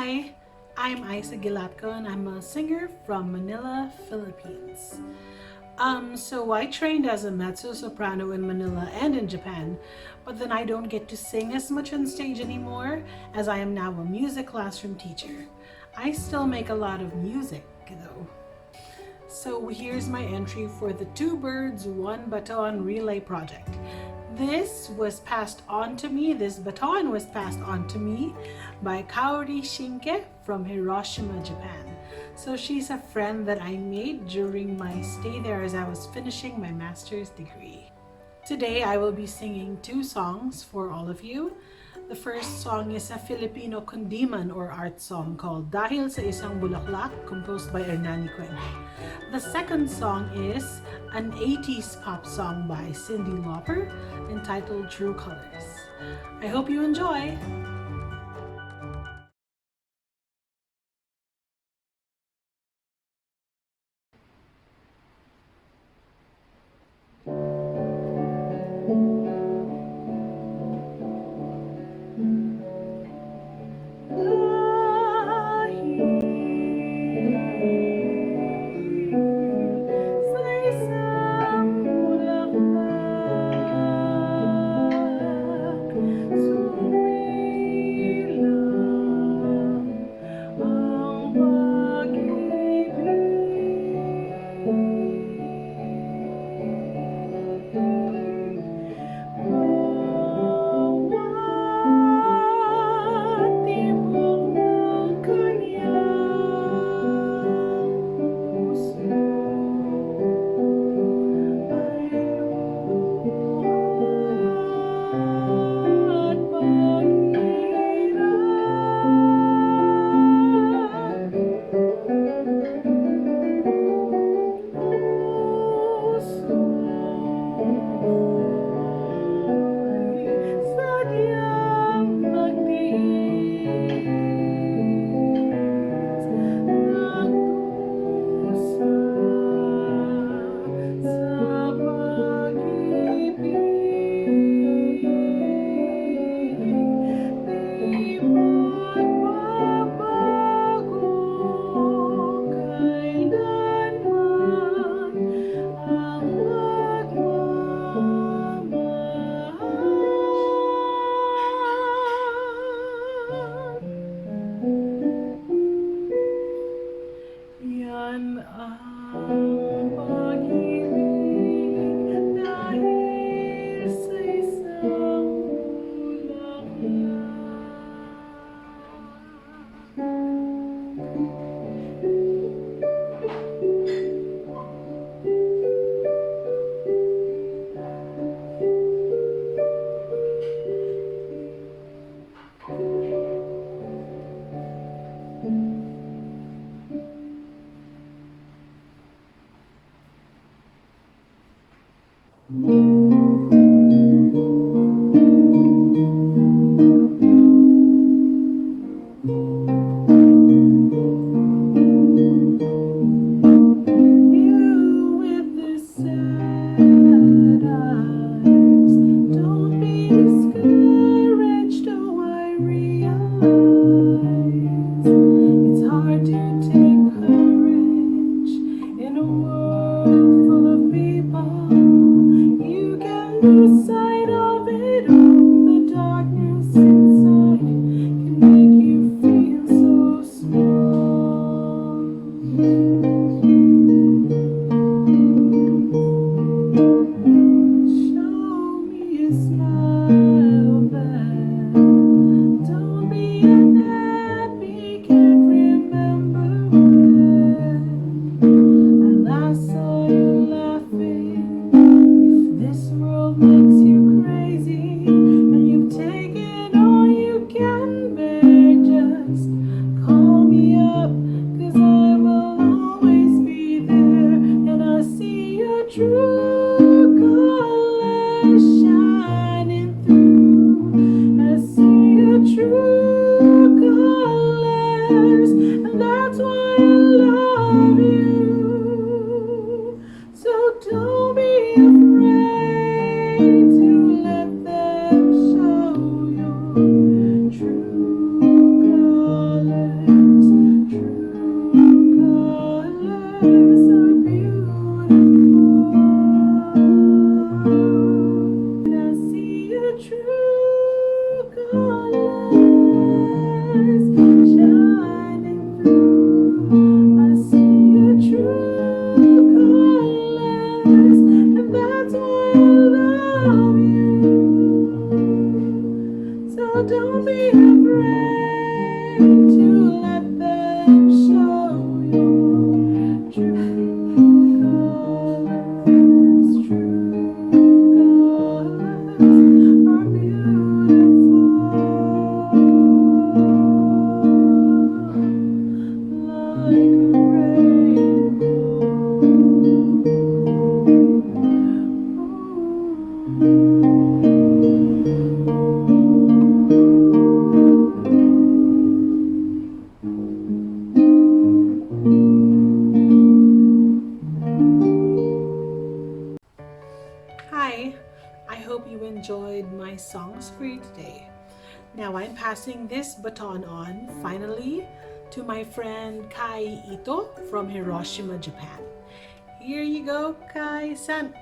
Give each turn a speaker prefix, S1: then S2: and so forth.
S1: Hi, I'm Isa Gilatko and I'm a singer from Manila, Philippines. So I trained as a mezzo soprano in Manila and in Japan, but then I don't get to sing as much on stage anymore as I am now a music classroom teacher. I still make a lot of music though. So here's my entry for the Two Birds, One Baton Relay project. This baton was passed on to me by Kaori Shinke from Hiroshima, Japan. So she's a friend that I made during my stay there as I was finishing my master's degree. Today I will be singing two songs for all of you. The first song is a Filipino kundiman or art song called Dahil sa Isang Bulaklak, composed by Hernani Cuenca. The second song is an 80s pop song by Cyndi Lauper entitled True Colors. I hope you enjoy! Yan ang pag-ibig dahil sa isang You with the sad eyes, don't be discouraged, oh I realize it's hard to take courage in a world full of people. You can lose sight of it all, the darkness inside can make you feel so small. Show me a smile back. Don't be unhappy, can't remember when I last saw you laughing. If this world makes you crazy, you enjoyed my songs for you today. Now I'm passing this baton on finally to my friend Kai Ito from Hiroshima, Japan. Here you go, Kai-san.